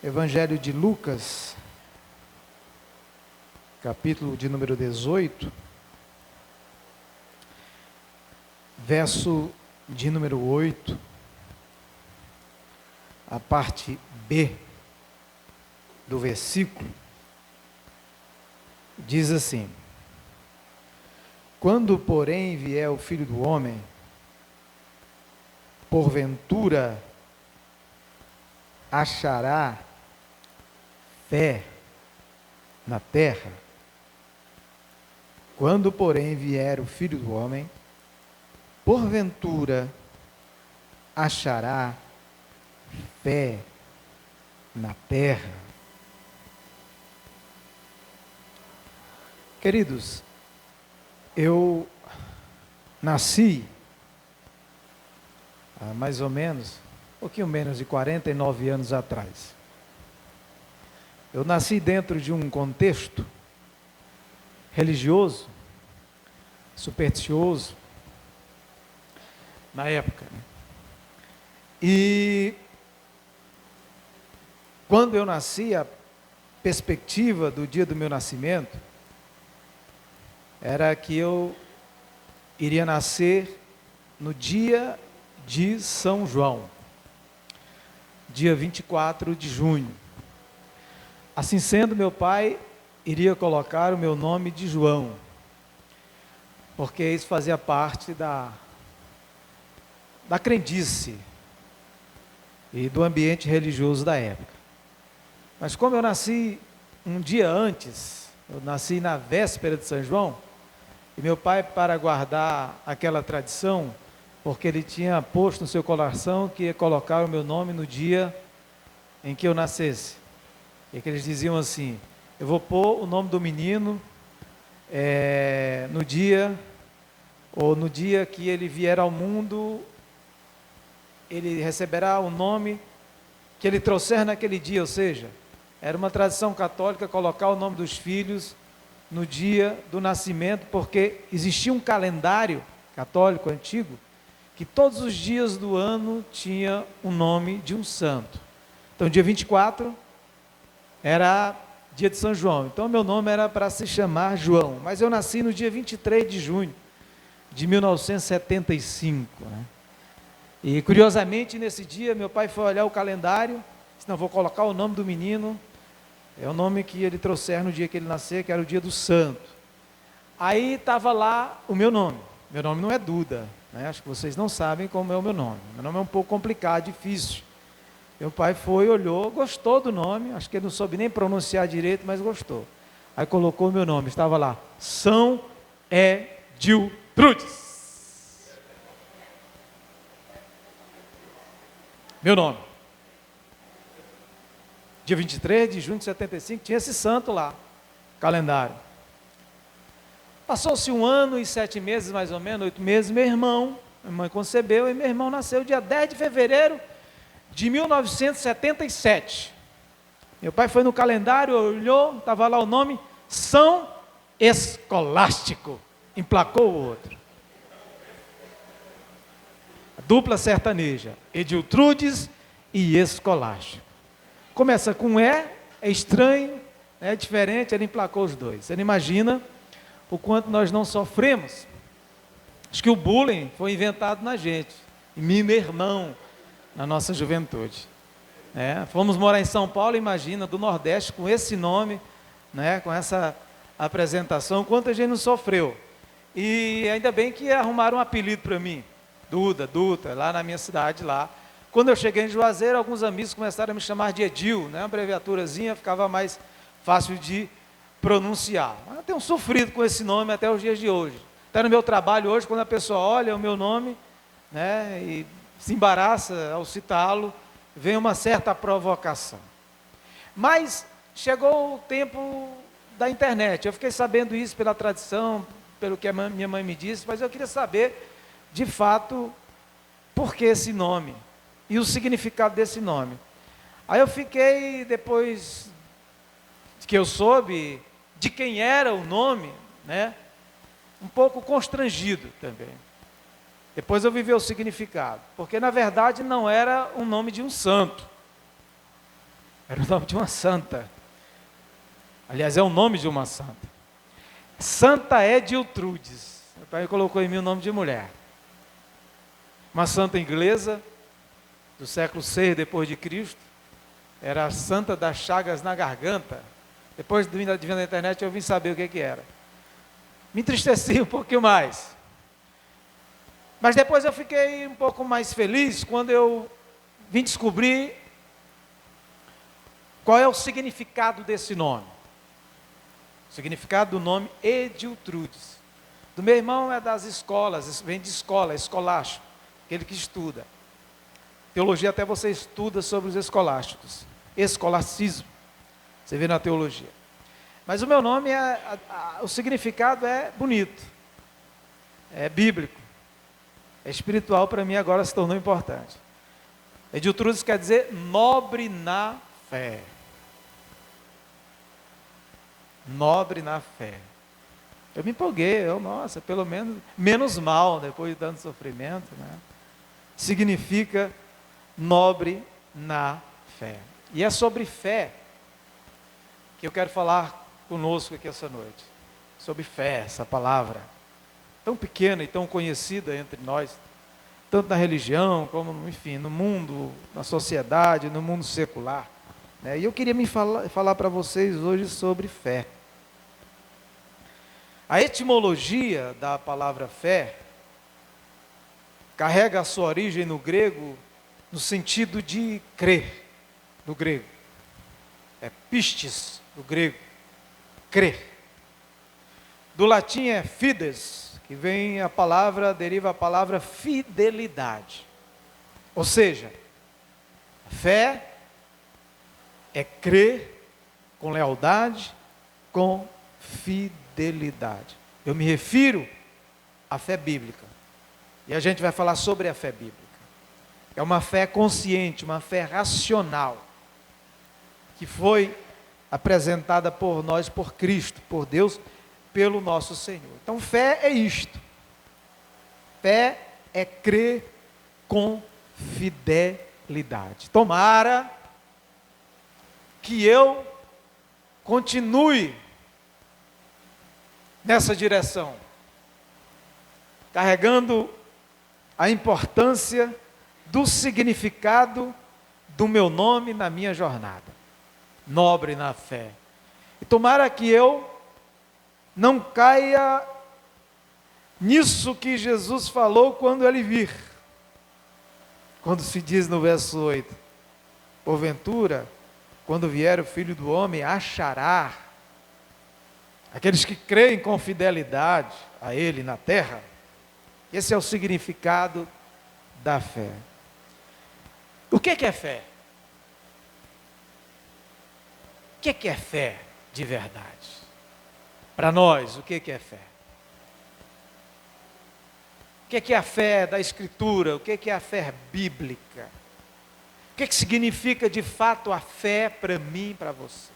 Evangelho de Lucas, capítulo de número 18, verso de número 8, a parte B do versículo, diz assim: quando, porém, vier o Filho do Homem, porventura achará fé na terra? Quando, porém, vier o Filho do Homem, porventura achará fé na terra? Queridos, eu nasci há mais ou menos, um pouquinho menos de 49 anos atrás. Eu nasci dentro de um contexto religioso, supersticioso, na época. E quando eu nasci, a perspectiva do dia do meu nascimento era que eu iria nascer no dia de São João, dia 24 de junho. Assim sendo, meu pai iria colocar o meu nome de João, porque isso fazia parte da crendice e do ambiente religioso da época. Mas como eu nasci um dia antes, eu nasci na véspera de São João, e meu pai, para guardar aquela tradição, porque ele tinha posto no seu coração que ia colocar o meu nome no dia em que eu nascesse. E que eles diziam assim: eu vou pôr o nome do menino no dia que ele vier ao mundo, ele receberá o nome que ele trouxer naquele dia. Ou seja, era uma tradição católica colocar o nome dos filhos no dia do nascimento, porque existia um calendário católico antigo que todos os dias do ano tinha o nome de um santo. Então, dia 24 era dia de São João, então meu nome era para se chamar João, mas eu nasci no dia 23 de junho de 1975, né? E curiosamente nesse dia meu pai foi olhar o calendário, disse: não, vou colocar o nome do menino, é o nome que ele trouxer no dia que ele nascer, que era o dia do santo. Aí estava lá o meu nome não é Duda, né? Acho que vocês não sabem como é o meu nome é um pouco complicado, difícil. Meu pai foi, olhou, gostou do nome, acho que ele não soube nem pronunciar direito, mas gostou. Aí colocou o meu nome, estava lá: São Ediltrudes. Meu nome. Dia 23 de junho de 75, tinha esse santo lá, calendário. Passou-se 1 ano e 7 meses, mais ou menos, 8 meses, minha mãe concebeu, e meu irmão nasceu dia 10 de fevereiro de 1977. Meu pai foi no calendário, olhou, estava lá o nome, São Escolástico, emplacou o outro. A dupla sertaneja, Ediltrudes e Escolástico. Começa com é estranho, é diferente, ele emplacou os dois. Você não imagina o quanto nós não sofremos. Acho que o bullying foi inventado na gente, em mim e meu irmão, na nossa juventude. Fomos morar em São Paulo, imagina, do Nordeste, com esse nome, com essa apresentação, quanto a gente não sofreu. E ainda bem que arrumaram um apelido para mim, Duda, lá na minha cidade, lá. Quando eu cheguei em Juazeiro, alguns amigos começaram a me chamar de Edil, uma abreviaturazinha, ficava mais fácil de pronunciar. Mas eu tenho sofrido com esse nome até os dias de hoje. Até no meu trabalho hoje, quando a pessoa olha o meu nome, e se embaraça ao citá-lo, vem uma certa provocação. Mas chegou o tempo da internet, eu fiquei sabendo isso pela tradição, pelo que a minha mãe me disse, mas eu queria saber, de fato, por que esse nome e o significado desse nome. Aí eu fiquei, depois que eu soube de quem era o nome, um pouco constrangido também. Depois eu vivi o significado, porque na verdade não era o nome de um santo. Era o nome de uma santa. Aliás, é o nome de uma santa. Santa Ediltrudes. Meu pai colocou em mim o nome de mulher. Uma santa inglesa, do século VI depois de Cristo. Era a santa das chagas na garganta. Depois de vir na internet eu vim saber o que era. Me entristeci um pouquinho mais. Mas depois eu fiquei um pouco mais feliz quando eu vim descobrir qual é o significado desse nome. O significado do nome Ediltrudes. Do meu irmão é das escolas, vem de escola, escolástico, aquele que estuda. Teologia até você estuda sobre os escolásticos. Escolasticismo, você vê na teologia. Mas o meu nome, o significado é bonito, é bíblico, é espiritual, para mim agora se tornou importante. Ediltrudes quer dizer nobre na fé. Nobre na fé. Eu me empolguei, nossa, pelo menos mal, depois de tanto sofrimento, né? Significa nobre na fé. E é sobre fé que eu quero falar conosco aqui essa noite. Sobre fé, essa palavra tão pequena e tão conhecida entre nós, tanto na religião, como, enfim, no mundo, na sociedade, no mundo secular, né? E eu queria falar para vocês hoje sobre fé. A etimologia da palavra fé carrega a sua origem no grego, no sentido de crer, do grego. É pistes, do grego, crer. Do latim é fides, que deriva a palavra fidelidade. Ou seja, fé é crer com lealdade, com fidelidade. Eu me refiro à fé bíblica. E a gente vai falar sobre a fé bíblica. É uma fé consciente, uma fé racional, que foi apresentada por nós, por Cristo, por Deus, pelo nosso Senhor. Então fé é isto. Fé é crer com fidelidade. Tomara que eu continue nessa direção, carregando a importância do significado do meu nome na minha jornada, nobre na fé. E tomara que eu não caia nisso que Jesus falou quando ele vir. Quando se diz no verso 8, porventura, quando vier o Filho do Homem, achará aqueles que creem com fidelidade a Ele na terra. Esse é o significado da fé. O que é fé? O que é fé de verdade? Para nós, o que é fé? O que é a fé da Escritura? O que é a fé bíblica? O que significa de fato a fé para mim e para você?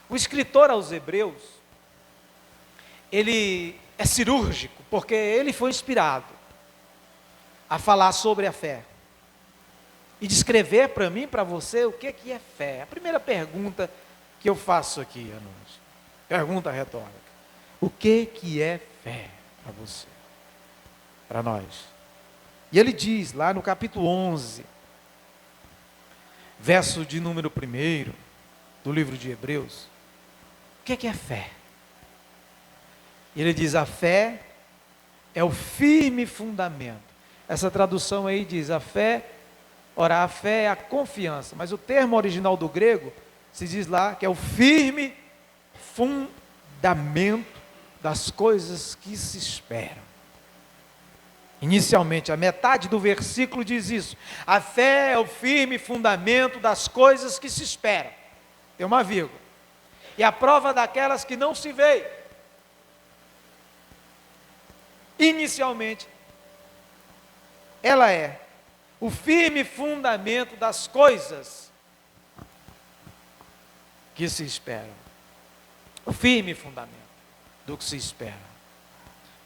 O escritor aos Hebreus, ele é cirúrgico, porque ele foi inspirado a falar sobre a fé e descrever para mim e para você o que é fé. A primeira pergunta que eu faço aqui à noite, pergunta retórica: o que é fé para você, para nós? E ele diz lá no capítulo 11, verso de número 1 do livro de Hebreus, o que é fé? Ele diz: a fé é o firme fundamento. Essa tradução aí diz: a fé é a confiança, mas o termo original do grego se diz lá que é o firme fundamento das coisas que se esperam. Inicialmente, a metade do versículo diz isso: a fé é o firme fundamento das coisas que se esperam. Tem uma vírgula. E a prova daquelas que não se veem. Inicialmente, ela é o firme fundamento das coisas que se esperam. O firme fundamento do que se espera.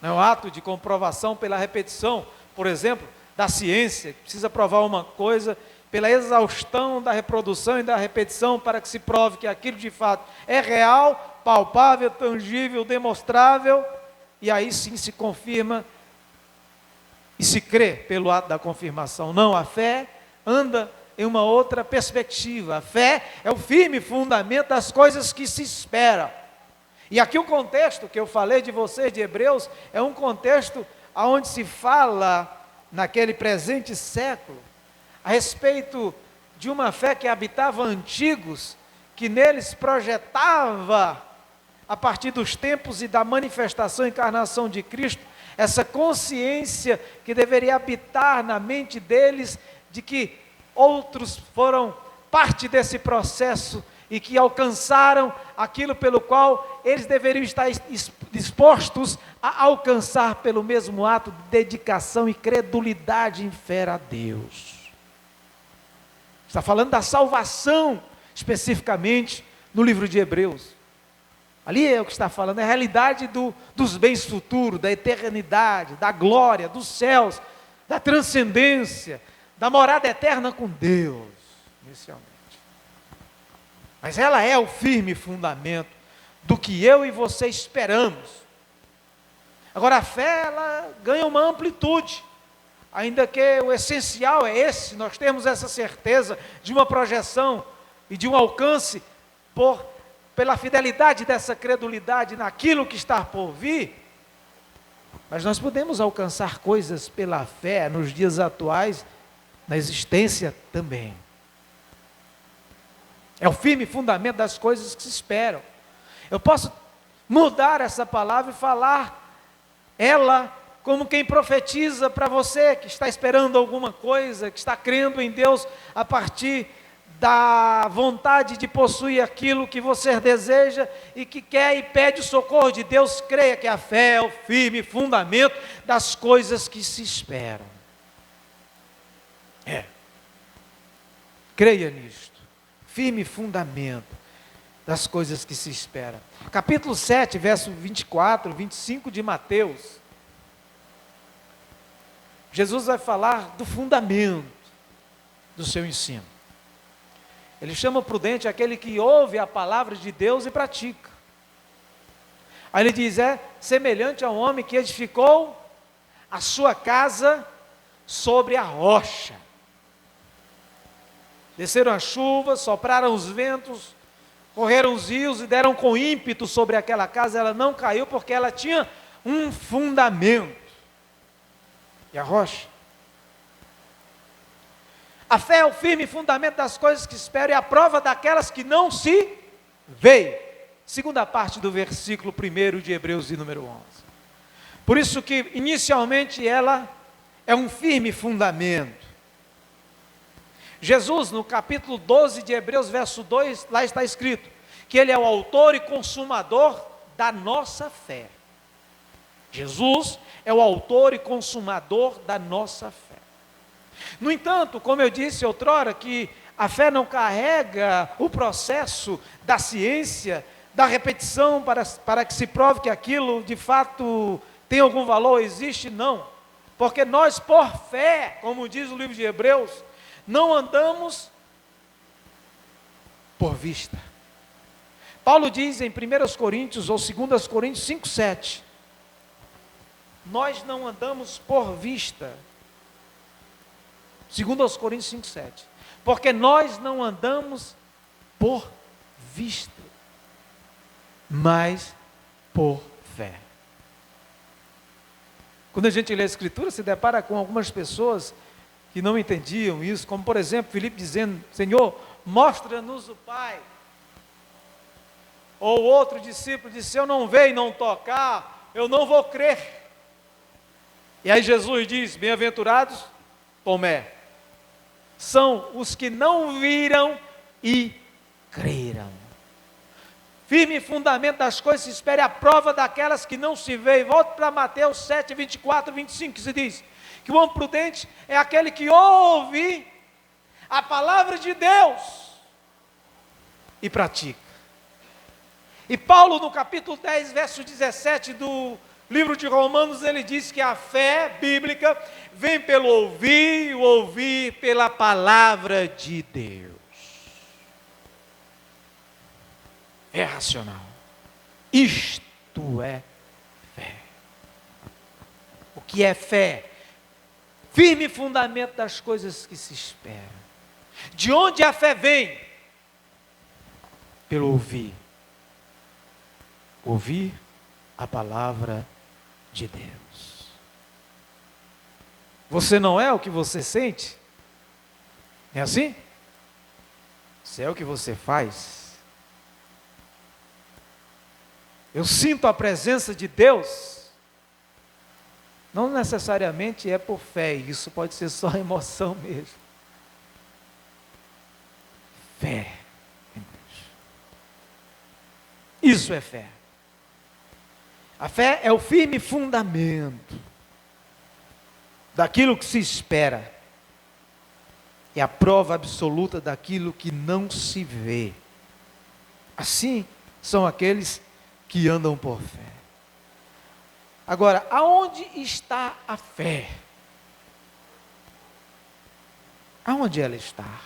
Não é um ato de comprovação pela repetição, por exemplo, da ciência, que precisa provar uma coisa pela exaustão da reprodução e da repetição, para que se prove que aquilo de fato é real, palpável, tangível, demonstrável, e aí sim se confirma e se crê pelo ato da confirmação. Não, a fé anda em uma outra perspectiva. A fé é o firme fundamento das coisas que se esperam. E aqui o contexto que eu falei de vocês, de Hebreus, é um contexto onde se fala, naquele presente século, a respeito de uma fé que habitava antigos, que neles projetava, a partir dos tempos e da manifestação e encarnação de Cristo, essa consciência que deveria habitar na mente deles, de que outros foram parte desse processo e que alcançaram aquilo pelo qual eles deveriam estar dispostos a alcançar pelo mesmo ato de dedicação e credulidade em fé a Deus. Está falando da salvação, especificamente, no livro de Hebreus. Ali é o que está falando, é a realidade dos bens futuros, da eternidade, da glória, dos céus, da transcendência, da morada eterna com Deus, inicialmente. Mas ela é o firme fundamento do que eu e você esperamos. Agora a fé, ela ganha uma amplitude, ainda que o essencial é esse, nós temos essa certeza de uma projeção e de um alcance pela fidelidade dessa credulidade naquilo que está por vir. Mas nós podemos alcançar coisas pela fé nos dias atuais, na existência também. É o firme fundamento das coisas que se esperam. Eu posso mudar essa palavra e falar ela como quem profetiza para você que está esperando alguma coisa, que está crendo em Deus a partir da vontade de possuir aquilo que você deseja e que quer e pede o socorro de Deus. Creia que a fé é o firme fundamento das coisas que se esperam. Creia nisto. Firme fundamento das coisas que se esperam. Capítulo 7, verso 24, 25 de Mateus. Jesus vai falar do fundamento do seu ensino. Ele chama prudente aquele que ouve a palavra de Deus e pratica. Aí ele diz, é semelhante a um homem que edificou a sua casa sobre a rocha. Desceram as chuvas, sopraram os ventos, correram os rios e deram com ímpeto sobre aquela casa. Ela não caiu porque ela tinha um fundamento. E a rocha? A fé é o firme fundamento das coisas que esperam e a prova daquelas que não se veem. Segunda parte do versículo 1 de Hebreus de número 11. Por isso que inicialmente ela é um firme fundamento. Jesus, no capítulo 12 de Hebreus, verso 2, lá está escrito que Ele é o autor e consumador da nossa fé. Jesus é o autor e consumador da nossa fé. No entanto, como eu disse outrora, que a fé não carrega o processo da ciência, da repetição para que se prove que aquilo de fato tem algum valor, existe, não. Porque nós, por fé, como diz o livro de Hebreus, não andamos por vista. Paulo diz em 1 Coríntios ou 2 Coríntios 5,7, nós não andamos por vista. 2 Coríntios 5,7, porque nós não andamos por vista, mas por fé. Quando a gente lê a Escritura, se depara com algumas pessoas que não entendiam isso, como por exemplo, Filipe dizendo, Senhor, mostra-nos o Pai. Ou outro discípulo disse, se eu não ver e não tocar, eu não vou crer. E aí Jesus diz, bem-aventurados, Tomé, são os que não viram e creram. Firme fundamento das coisas se espere a prova daquelas que não se veem. Volte para Mateus 7, 24, 25, que se diz que o homem prudente é aquele que ouve a palavra de Deus e pratica. E Paulo, no capítulo 10, verso 17 do Livro de Romanos, ele diz que a fé bíblica vem pelo ouvir, e o ouvir pela palavra de Deus. É racional. Isto é fé. O que é fé? Firme fundamento das coisas que se esperam. De onde a fé vem? Pelo ouvir. Ouvir a palavra de Deus. Você não é o que você sente? É assim? Você é o que você faz. Eu sinto a presença de Deus. Não necessariamente é por fé, isso pode ser só emoção mesmo. Fé em Deus. Isso é fé. A fé é o firme fundamento daquilo que se espera. É a prova absoluta daquilo que não se vê. Assim são aqueles que andam por fé. Agora, aonde está a fé? Aonde ela está?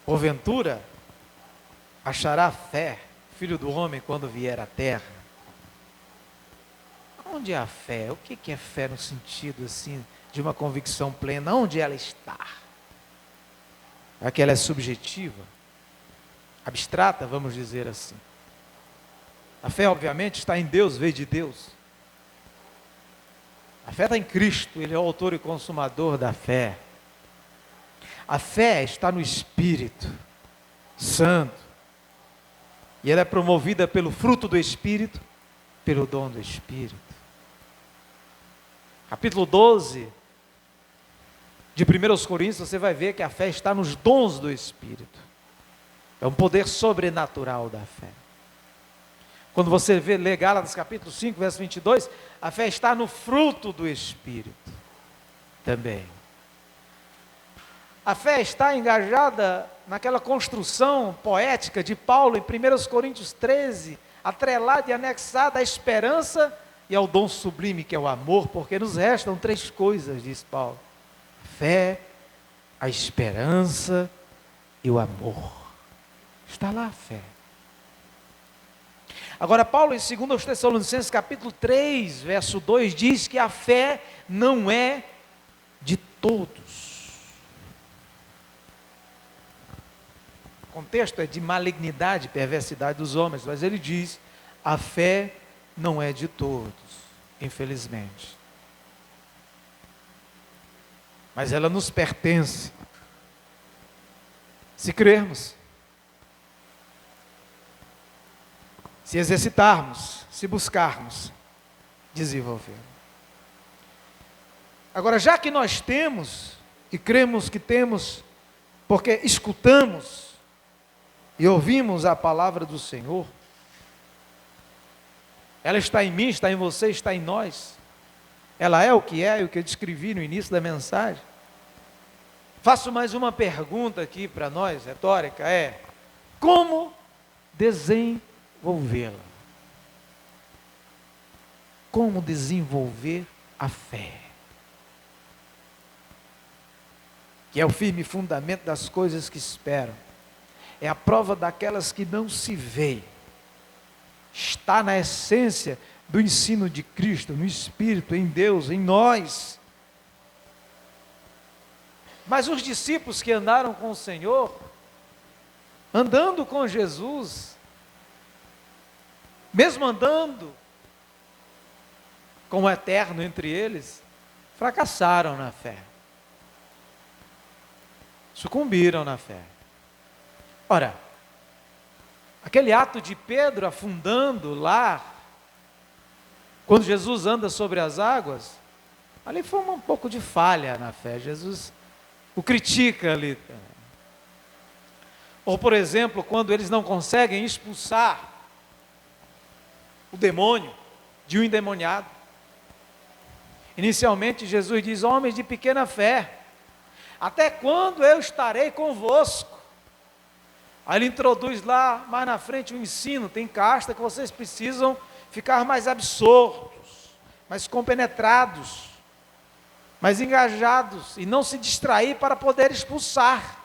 Porventura, achará fé, filho do homem, quando vier à terra? Onde é a fé? O que é fé no sentido assim, de uma convicção plena? Onde ela está? É que ela é subjetiva? Abstrata, vamos dizer assim. A fé, obviamente, está em Deus, veio de Deus. A fé está em Cristo, Ele é o autor e consumador da fé. A fé está no Espírito Santo. E ela é promovida pelo fruto do Espírito, pelo dom do Espírito. Capítulo 12 de 1 Coríntios, você vai ver que a fé está nos dons do Espírito. É um poder sobrenatural da fé. Quando você lê Gálatas capítulo 5, verso 22, a fé está no fruto do Espírito também. A fé está engajada naquela construção poética de Paulo em 1 Coríntios 13, atrelada e anexada à esperança e ao dom sublime que é o amor, porque nos restam 3 coisas, diz Paulo: a fé, a esperança e o amor. Está lá a fé. Agora, Paulo, em 2 Tessalonicenses, capítulo 3, verso 2, diz que a fé não é de todos. O contexto é de malignidade, perversidade dos homens, mas ele diz, a fé não é de todos, infelizmente. Mas ela nos pertence, se crermos. Se exercitarmos, se buscarmos, desenvolver. Agora, já que nós temos, e cremos que temos, porque escutamos e ouvimos a palavra do Senhor, ela está em mim, está em você, está em nós. Ela é o que eu descrevi no início da mensagem. Faço mais uma pergunta aqui para nós, retórica, como desenvolvê-la? Como desenvolver a fé? Que é o firme fundamento das coisas que esperam. É a prova daquelas que não se veem. Está na essência do ensino de Cristo, no Espírito, em Deus, em nós. Mas os discípulos que andaram com o Senhor, andando com Jesus, mesmo andando com o eterno entre eles, fracassaram na fé. Sucumbiram na fé. Ora, aquele ato de Pedro afundando lá, quando Jesus anda sobre as águas, ali foi um pouco de falha na fé. Jesus o critica ali. Ou, por exemplo, quando eles não conseguem expulsar o demônio de um endemoniado. Inicialmente Jesus diz, homens de pequena fé, até quando eu estarei convosco? Aí ele introduz lá, mais na frente, um ensino, tem casta que vocês precisam ficar mais absortos, mais compenetrados, mais engajados, e não se distrair para poder expulsar.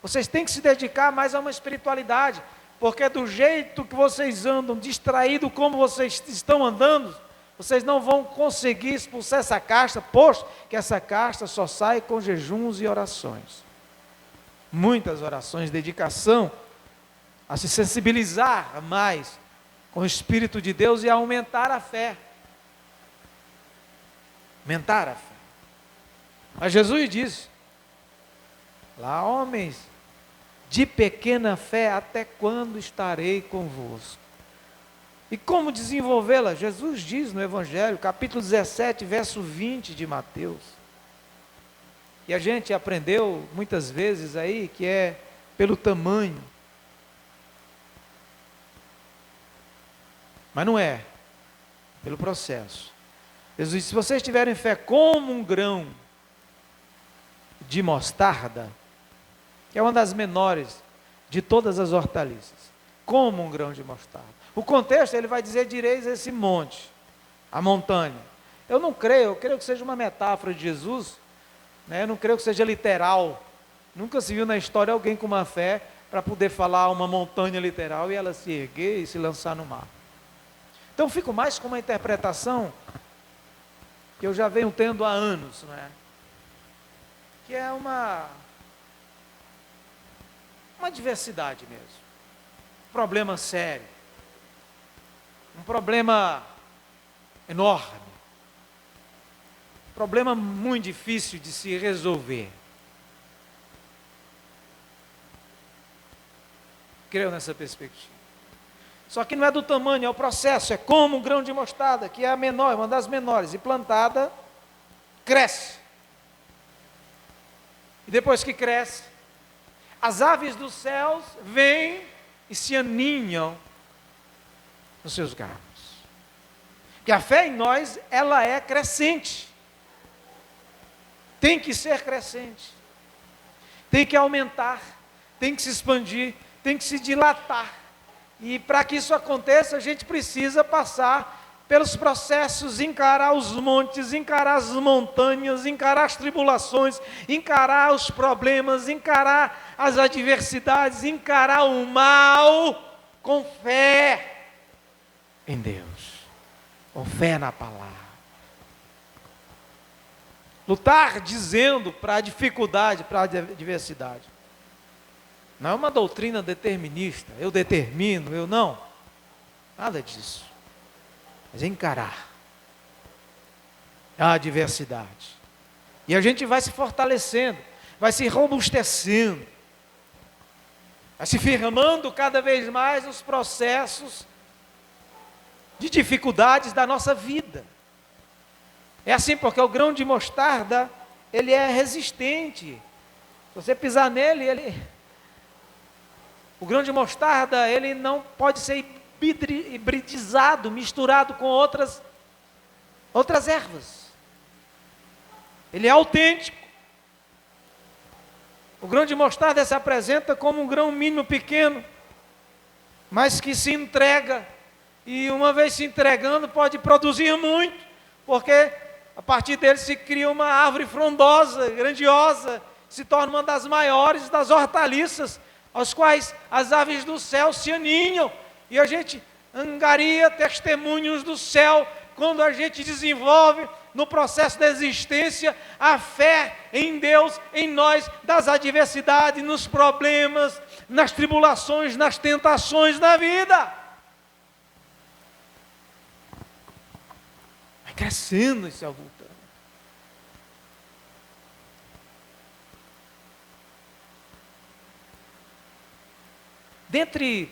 Vocês têm que se dedicar mais a uma espiritualidade, porque do jeito que vocês andam, distraído como vocês estão andando, vocês não vão conseguir expulsar essa casta, posto que essa casta só sai com jejuns e orações. Muitas orações, dedicação a se sensibilizar mais com o Espírito de Deus e a aumentar a fé. Aumentar a fé. Mas Jesus disse, lá, homens de pequena fé, até quando estarei convosco? E como desenvolvê-la? Jesus diz no Evangelho, capítulo 17, verso 20 de Mateus. E a gente aprendeu muitas vezes aí que é pelo tamanho. Mas não é, pelo processo. Jesus disse, se vocês tiverem fé como um grão de mostarda, que é uma das menores de todas as hortaliças, como um grão de mostarda. O contexto, ele vai dizer, direis esse monte, a montanha. Eu não creio, eu creio que seja uma metáfora de Jesus, né? Eu não creio que seja literal. Nunca se viu na história alguém com uma fé para poder falar uma montanha literal e ela se erguer e se lançar no mar. Então fico mais com uma interpretação que eu já venho tendo há anos, né? Que é uma diversidade mesmo, um problema sério, um problema enorme, um problema muito difícil de se resolver. Creio nessa perspectiva. Só que não é do tamanho, é o processo, é como um grão de mostarda, que é a menor, uma das menores, e plantada, cresce. E depois que cresce, as aves dos céus vêm e se aninham nos seus galhos. Que a fé em nós, ela é crescente. Tem que ser crescente. Tem que aumentar, tem que se expandir, tem que se dilatar. E para que isso aconteça, a gente precisa passar pelos processos, encarar os montes, encarar as montanhas, encarar as tribulações, encarar os problemas, encarar as adversidades, encarar o mal com fé em Deus, com fé na palavra. Lutar dizendo para a dificuldade, para a adversidade. Não é uma doutrina determinista, eu determino, eu não. Nada disso. Mas encarar a adversidade. E a gente vai se fortalecendo, vai se robustecendo, vai se firmando cada vez mais nos processos de dificuldades da nossa vida. É assim porque o grão de mostarda, ele é resistente. Se você pisar nele, o grão de mostarda, ele não pode ser hibridizado, misturado com outras ervas. Ele é autêntico. O grão de mostarda se apresenta como um grão mínimo pequeno, mas que se entrega, e uma vez se entregando pode produzir muito, porque a partir dele se cria uma árvore frondosa, grandiosa, se torna uma das maiores das hortaliças, aos quais as aves do céu se aninham, e a gente angaria testemunhos do céu, quando a gente desenvolve no processo da existência a fé em Deus, em nós, das adversidades, nos problemas, nas tribulações, nas tentações da vida. Vai crescendo e se avultando. Dentre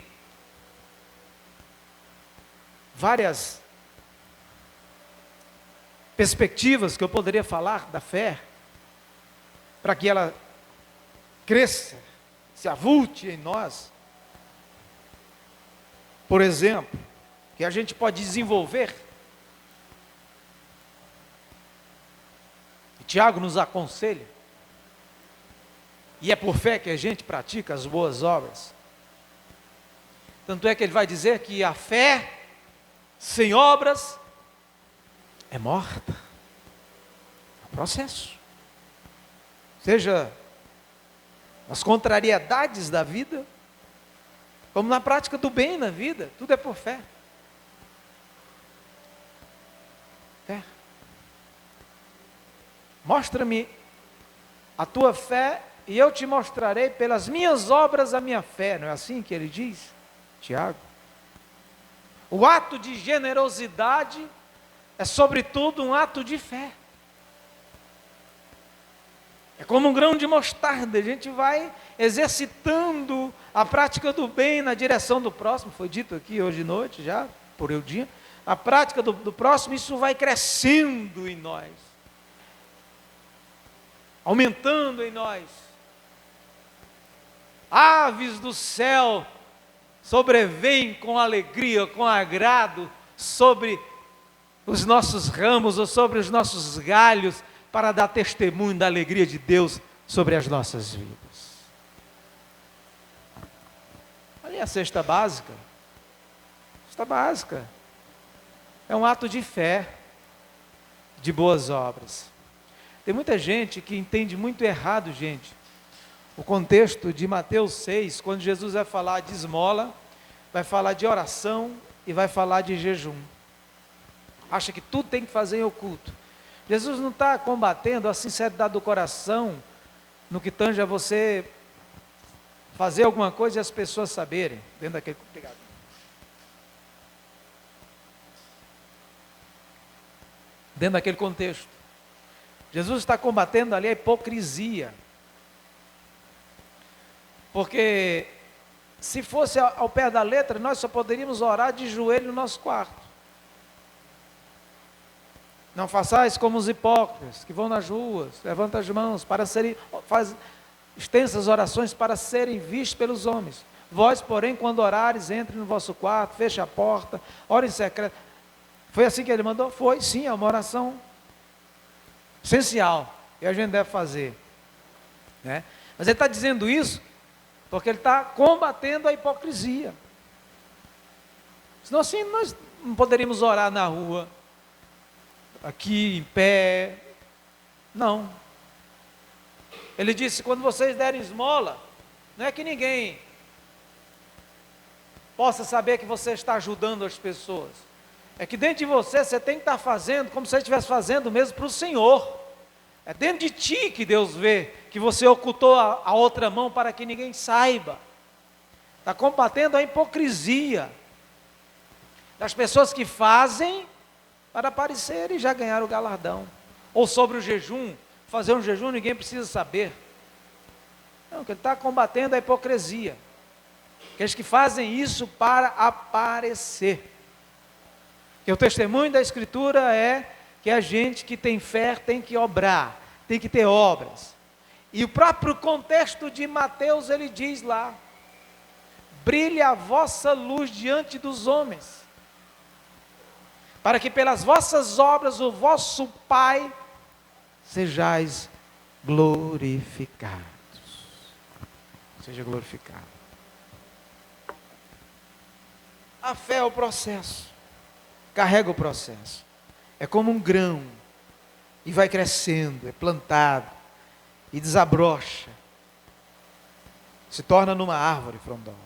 várias perspectivas que eu poderia falar da fé, para que ela cresça, se avulte em nós, por exemplo, que a gente pode desenvolver, e Tiago nos aconselha, e é por fé que a gente pratica as boas obras. Tanto é que ele vai dizer que a fé sem obras, é morta. É um processo. Seja as contrariedades da vida, como na prática do bem na vida, tudo é por fé. Fé. Mostra-me a tua fé e eu te mostrarei pelas minhas obras a minha fé. Não é assim que ele diz, Tiago? O ato de generosidade é sobretudo um ato de fé. É como um grão de mostarda, a gente vai exercitando a prática do bem na direção do próximo, foi dito aqui hoje de noite já, por Eudinha, a prática do próximo, isso vai crescendo em nós, aumentando em nós. Aves do céu sobrevêm com alegria, com agrado, sobre os nossos ramos ou sobre os nossos galhos, para dar testemunho da alegria de Deus sobre as nossas vidas. Olha a cesta básica. Cesta básica é um ato de fé, de boas obras. Tem muita gente que entende muito errado, gente, o contexto de Mateus 6, quando Jesus vai falar de esmola, vai falar de oração e vai falar de jejum. Acha que tudo tem que fazer em oculto. Jesus não está combatendo a sinceridade do coração no que tange a você fazer alguma coisa e as pessoas saberem, dentro daquele... Obrigado. Dentro daquele contexto. Jesus está combatendo ali a hipocrisia. Porque se fosse ao pé da letra, nós só poderíamos orar de joelho no nosso quarto. Não façais como os hipócritas, que vão nas ruas, levantam as mãos, faz extensas orações para serem vistos pelos homens. Vós, porém, quando orares, entre no vosso quarto, feche a porta, ore em secreto. Foi assim que ele mandou? Foi, sim, é uma oração essencial, que a gente deve fazer. Né? Mas ele está dizendo isso, porque ele está combatendo a hipocrisia. Senão assim, nós não poderíamos orar na rua, aqui em pé, não. Ele disse, quando vocês derem esmola, não é que ninguém possa saber que você está ajudando as pessoas, é que dentro de você, você tem que estar fazendo como se você estivesse fazendo mesmo para o Senhor. É dentro de ti que Deus vê, que você ocultou a outra mão para que ninguém saiba. Está combatendo a hipocrisia das pessoas que fazem para aparecer e já ganhar o galardão. Ou sobre o jejum, fazer um jejum ninguém precisa saber. Não, que ele está combatendo a hipocrisia. Aqueles que fazem isso para aparecer. Que o testemunho da Escritura é que a gente que tem fé tem que obrar, tem que ter obras. E o próprio contexto de Mateus, ele diz lá, brilhe a vossa luz diante dos homens, para que pelas vossas obras o vosso Pai sejais glorificados. Seja glorificado. A fé é o processo, carrega o processo. É como um grão, e vai crescendo, é plantado, e desabrocha, se torna numa árvore frondosa.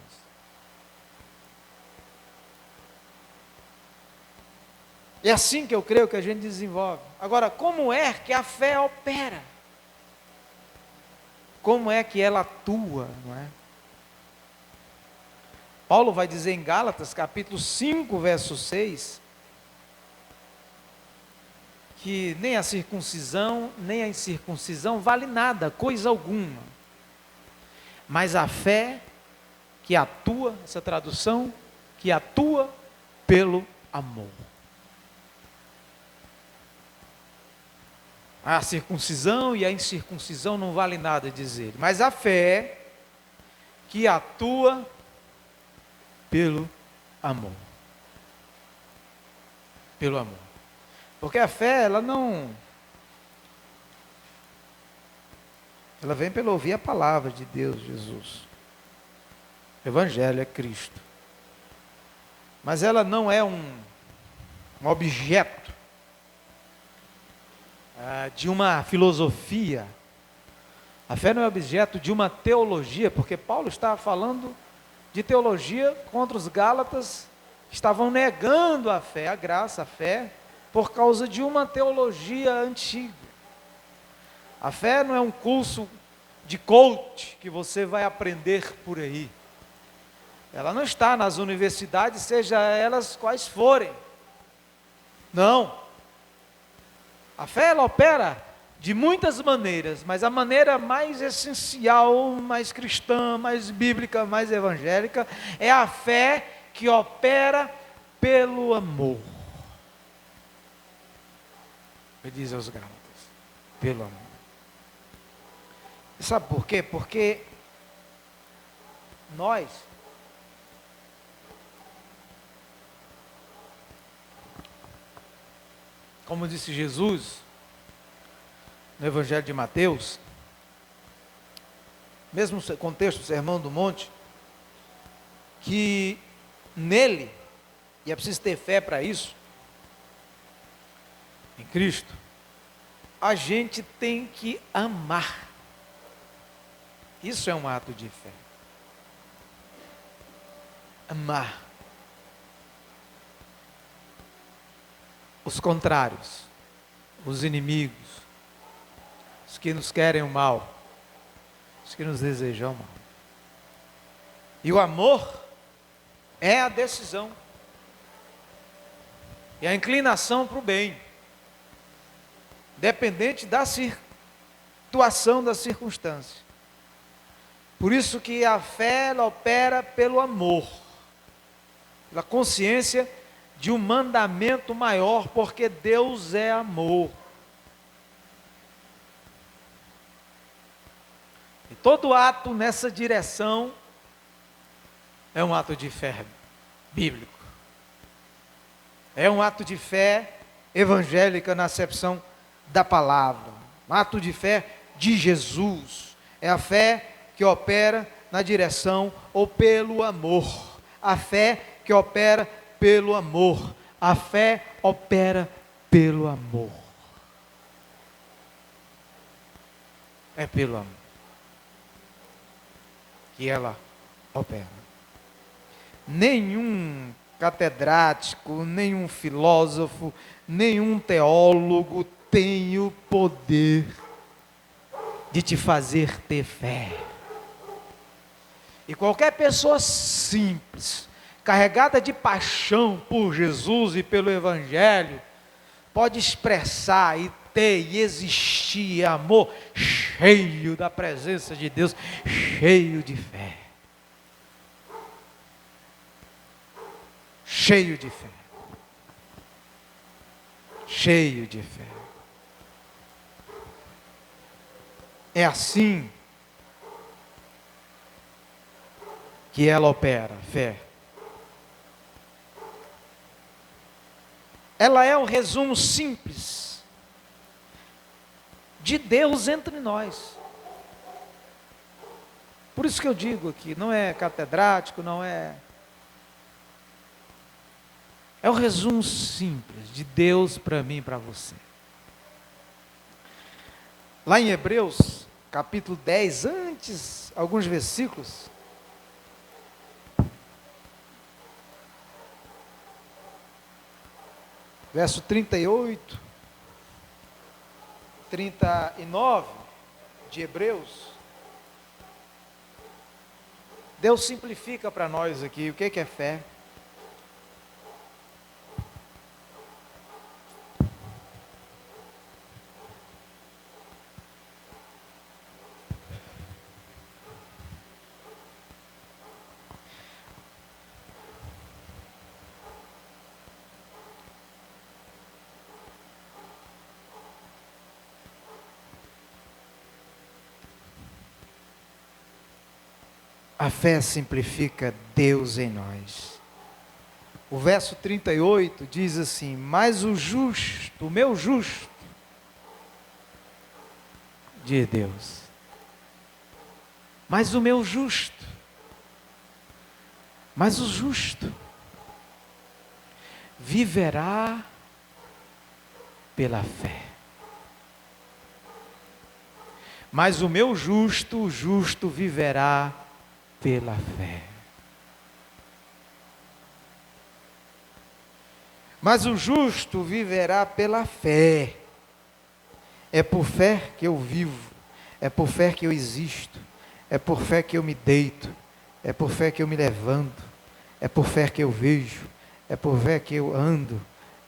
É assim que eu creio que a gente desenvolve. Agora, como é que a fé opera? Como é que ela atua, não é? Paulo vai dizer em Gálatas, capítulo 5, verso 6, que nem a circuncisão, nem a incircuncisão vale nada, coisa alguma. Mas a fé que atua, essa tradução, que atua pelo amor. A circuncisão e a incircuncisão não vale nada, diz ele. Mas a fé que atua pelo amor. Pelo amor. Porque a fé, ela vem pelo ouvir a palavra de Deus, Jesus. O Evangelho é Cristo. Mas ela não é um objeto de uma filosofia. A fé não é objeto de uma teologia, porque Paulo estava falando de teologia contra os Gálatas, que estavam negando a fé, a graça, a fé, por causa de uma teologia antiga. A fé não é um curso de coach que você vai aprender por aí. Ela não está nas universidades, seja elas quais forem. Não. A fé, ela opera de muitas maneiras, mas a maneira mais essencial, mais cristã, mais bíblica, mais evangélica, é a fé que opera pelo amor. Ele diz aos Gálatas, pelo amor. Sabe por quê? Porque nós como disse Jesus no Evangelho de Mateus, mesmo contexto do Sermão do Monte, que nele, e é preciso ter fé para isso, em Cristo, a gente tem que amar. Isso é um ato de fé. Amar os contrários, os inimigos, os que nos querem o mal, os que nos desejam o mal. E o amor é a decisão e a inclinação para o bem, dependente da situação, da circunstância. Por isso que a fé, ela opera pelo amor, pela consciência de um mandamento maior, porque Deus é amor. E todo ato nessa direção é um ato de fé bíblico. É um ato de fé evangélica na acepção da palavra. Um ato de fé de Jesus. É a fé que opera na direção ou pelo amor. A fé que opera pelo amor. A fé opera pelo amor. É pelo amor que ela opera. Nenhum catedrático, nenhum filósofo, nenhum teólogo tem o poder de te fazer ter fé. E qualquer pessoa simples, carregada de paixão por Jesus e pelo Evangelho, pode expressar e ter e existir amor cheio da presença de Deus, cheio de fé. Cheio de fé. Cheio de fé. É assim que ela opera, fé. Ela é o resumo simples de Deus entre nós. Por isso que eu digo aqui, não é catedrático, não é... É o resumo simples de Deus para mim e para você. Lá em Hebreus, capítulo 10, antes, alguns versículos, verso 38, 39 de Hebreus, Deus simplifica para nós aqui o que é fé. A fé simplifica Deus em nós. O verso 38 diz assim: mas o justo, o meu justo, de Deus, mas o meu justo, mas o justo, viverá pela fé. Mas o meu justo, o justo viverá pela fé. Mas o justo viverá pela fé. É por fé que eu vivo, é por fé que eu existo, é por fé que eu me deito, é por fé que eu me levanto, é por fé que eu vejo, é por fé que eu ando,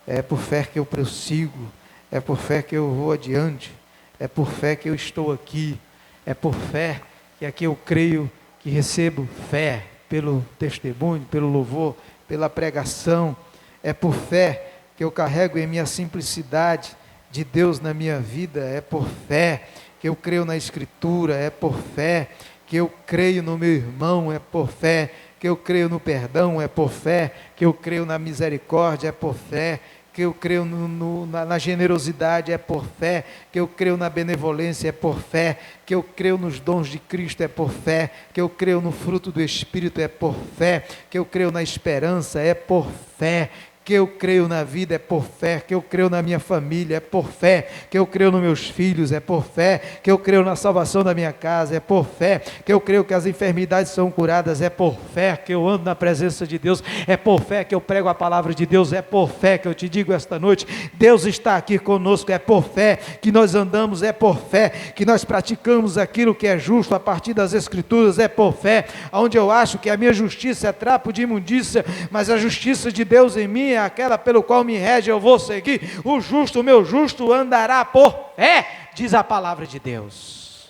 é por fé que eu prossigo, é por fé que eu vou adiante, é por fé que eu estou aqui, é por fé que aqui eu creio que recebo fé pelo testemunho, pelo louvor, pela pregação, é por fé que eu carrego em minha simplicidade de Deus na minha vida, é por fé que eu creio na Escritura, é por fé que eu creio no meu irmão, é por fé que eu creio no perdão, é por fé que eu creio na misericórdia, é por fé que eu creio na generosidade, é por fé que eu creio na benevolência, é por fé que eu creio nos dons de Cristo, é por fé que eu creio no fruto do Espírito, é por fé que eu creio na esperança, é por fé que eu creio na vida, é por fé que eu creio na minha família, é por fé que eu creio nos meus filhos, é por fé que eu creio na salvação da minha casa, é por fé que eu creio que as enfermidades são curadas, é por fé que eu ando na presença de Deus, é por fé que eu prego a palavra de Deus, é por fé que eu te digo esta noite, Deus está aqui conosco, é por fé que nós andamos, é por fé que nós praticamos aquilo que é justo a partir das Escrituras, é por fé, onde eu acho que a minha justiça é trapo de imundícia, mas a justiça de Deus em mim é aquela pelo qual me rege, eu vou seguir, o justo, o meu justo andará por fé, diz a palavra de Deus.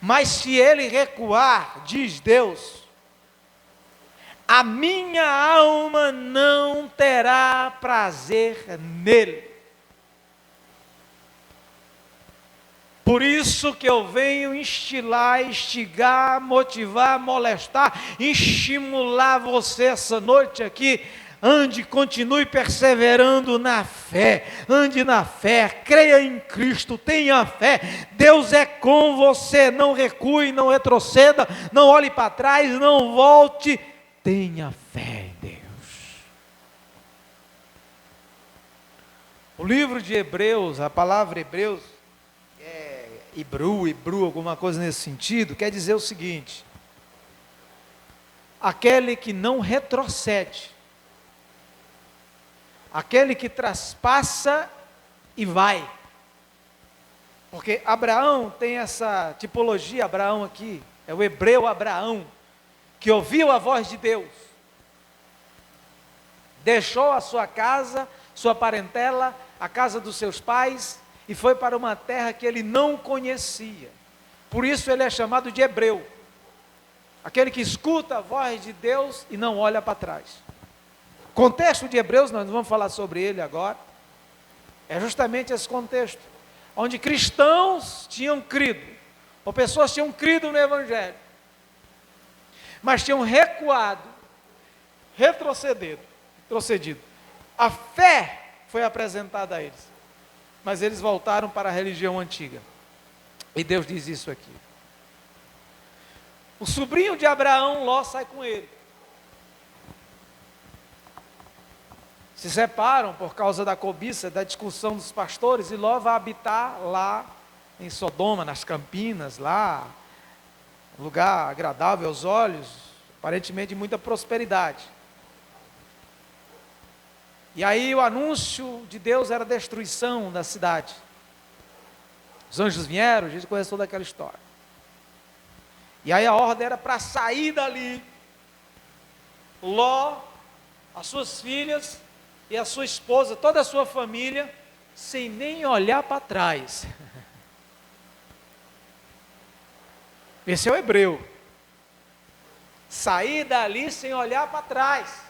Mas se ele recuar, diz Deus, a minha alma não terá prazer nele. Por isso que eu venho instilar, instigar, motivar, molestar, estimular você essa noite aqui. Ande, continue perseverando na fé, ande na fé, creia em Cristo, tenha fé, Deus é com você, não recue, não retroceda, não olhe para trás, não volte, tenha fé em Deus. O livro de Hebreus, a palavra Hebreus, Hebru, alguma coisa nesse sentido, quer dizer o seguinte: aquele que não retrocede, aquele que traspassa e vai, porque Abraão tem essa tipologia, Abraão aqui, é o hebreu Abraão, que ouviu a voz de Deus, deixou a sua casa, sua parentela, a casa dos seus pais, e foi para uma terra que ele não conhecia. Por isso ele é chamado de hebreu. Aquele que escuta a voz de Deus e não olha para trás. O contexto de Hebreus, nós não vamos falar sobre ele agora, é justamente esse contexto, onde cristãos tinham crido, ou pessoas tinham crido no Evangelho, mas tinham recuado, retrocedido. A fé foi apresentada a eles, mas eles voltaram para a religião antiga. E Deus diz isso aqui. O sobrinho de Abraão, Ló, sai com ele. Se separam por causa da cobiça, da discussão dos pastores, e Ló vai habitar lá em Sodoma, nas Campinas, lá, um lugar agradável aos olhos, aparentemente de muita prosperidade. E aí o anúncio de Deus era a destruição da cidade. Os anjos vieram, a gente conhece toda aquela história. E aí a ordem era para sair dali. Ló, as suas filhas e a sua esposa, toda a sua família, sem nem olhar para trás. Esse é o hebreu. Sair dali sem olhar para trás.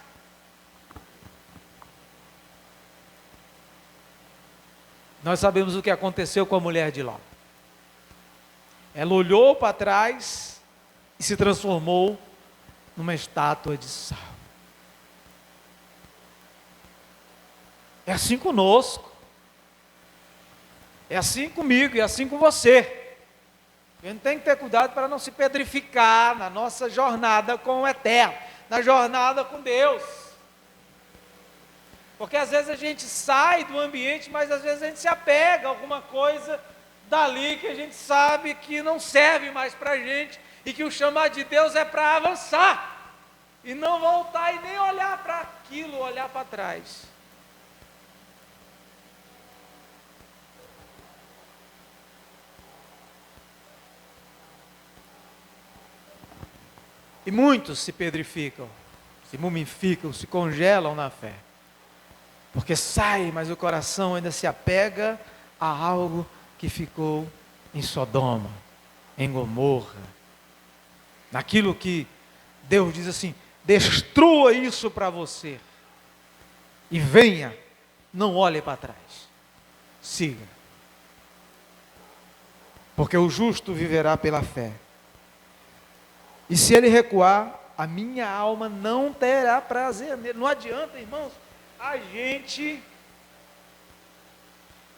Nós sabemos o que aconteceu com a mulher de Ló. Ela olhou para trás e se transformou numa estátua de sal. É assim conosco. É assim comigo, é assim com você. A gente tem que ter cuidado para não se pedrificar na nossa jornada com o Eterno, na jornada com Deus. Porque às vezes a gente sai do ambiente, mas às vezes a gente se apega a alguma coisa dali que a gente sabe que não serve mais para a gente e que o chamado de Deus é para avançar e não voltar e nem olhar para aquilo, olhar para trás. E muitos se pedrificam, se mumificam, se congelam na fé. Porque sai, mas o coração ainda se apega a algo que ficou em Sodoma, em Gomorra. Naquilo que Deus diz assim: destrua isso para você. E venha, não olhe para trás. Siga. Porque o justo viverá pela fé. E se ele recuar, a minha alma não terá prazer nele. Não adianta, irmãos, a gente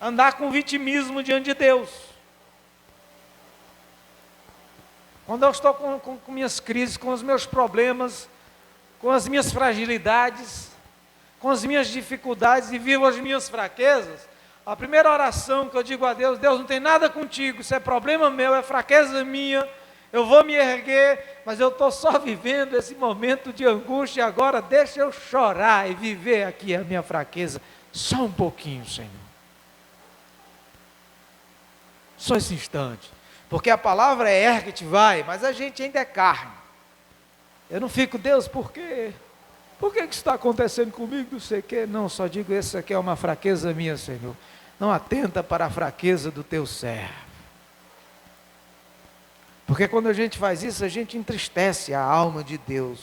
andar com vitimismo diante de Deus. Quando eu estou com minhas crises, com os meus problemas, com as minhas fragilidades, com as minhas dificuldades e vivo as minhas fraquezas, a primeira oração que eu digo a Deus: Deus, não tem nada contigo, isso é problema meu, é fraqueza minha, eu vou me erguer, mas eu estou só vivendo esse momento de angústia agora, deixa eu chorar e viver aqui a minha fraqueza, só um pouquinho, Senhor. Só esse instante. Porque a palavra é ergue-te, vai, mas a gente ainda é carne. Eu não fico: Deus, por quê? Por que isso está acontecendo comigo? Não sei o quê. Não, só digo: essa aqui é uma fraqueza minha, Senhor. Não atenta para a fraqueza do teu servo. Porque quando a gente faz isso, a gente entristece a alma de Deus.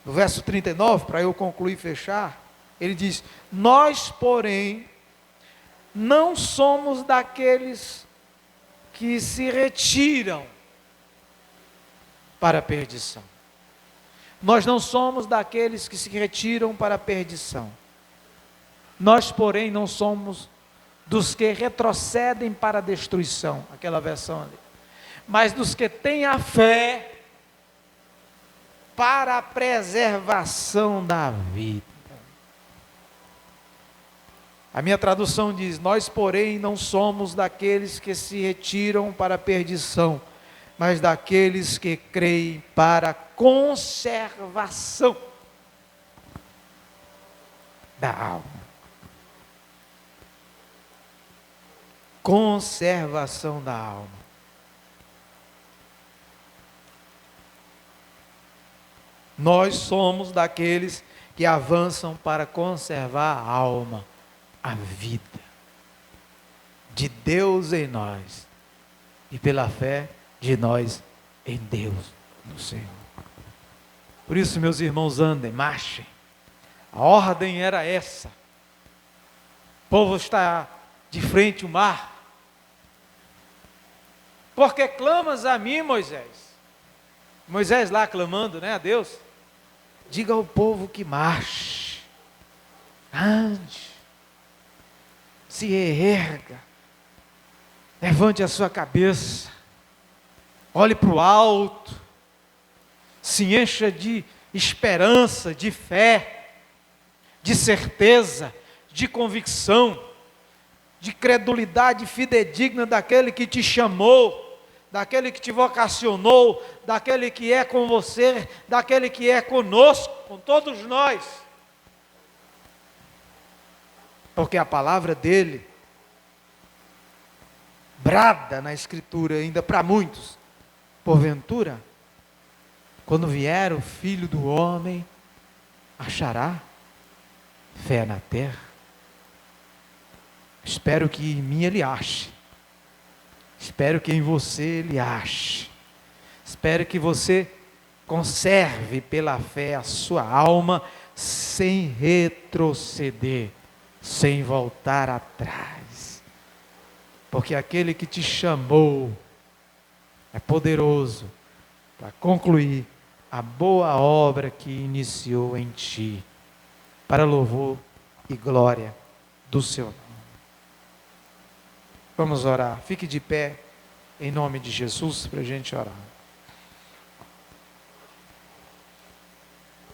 No verso 39, para eu concluir e fechar, ele diz: nós, porém, não somos daqueles que se retiram para a perdição. Nós não somos daqueles que se retiram para a perdição. Nós, porém, não somos dos que retrocedem para a destruição, aquela versão ali, mas dos que têm a fé para a preservação da vida. A minha tradução diz: nós, porém, não somos daqueles que se retiram para a perdição, mas daqueles que creem para a conservação da alma. Conservação da alma. Nós somos daqueles que avançam para conservar a alma, a vida de Deus em nós e pela fé de nós em Deus, no Senhor. Por isso, meus irmãos, andem, marchem. A ordem era essa. O povo está de frente ao mar. Porque clamas a mim, Moisés. Moisés lá clamando, né, a Deus. Diga ao povo que marche, ande, se erga, levante a sua cabeça, olhe para o alto, se encha de esperança, de fé, de certeza, de convicção, de credulidade fidedigna daquele que te chamou, daquele que te vocacionou, daquele que é com você, daquele que é conosco, com todos nós. Porque a palavra dele brada na Escritura ainda para muitos: porventura, quando vier o Filho do Homem, achará fé na terra? Espero que em mim ele ache. Espero que em você ele ache. Espero que você conserve pela fé a sua alma sem retroceder, sem voltar atrás. Porque aquele que te chamou é poderoso para concluir a boa obra que iniciou em ti, para louvor e glória do seu nome. Vamos orar. Fique de pé, em nome de Jesus, para a gente orar.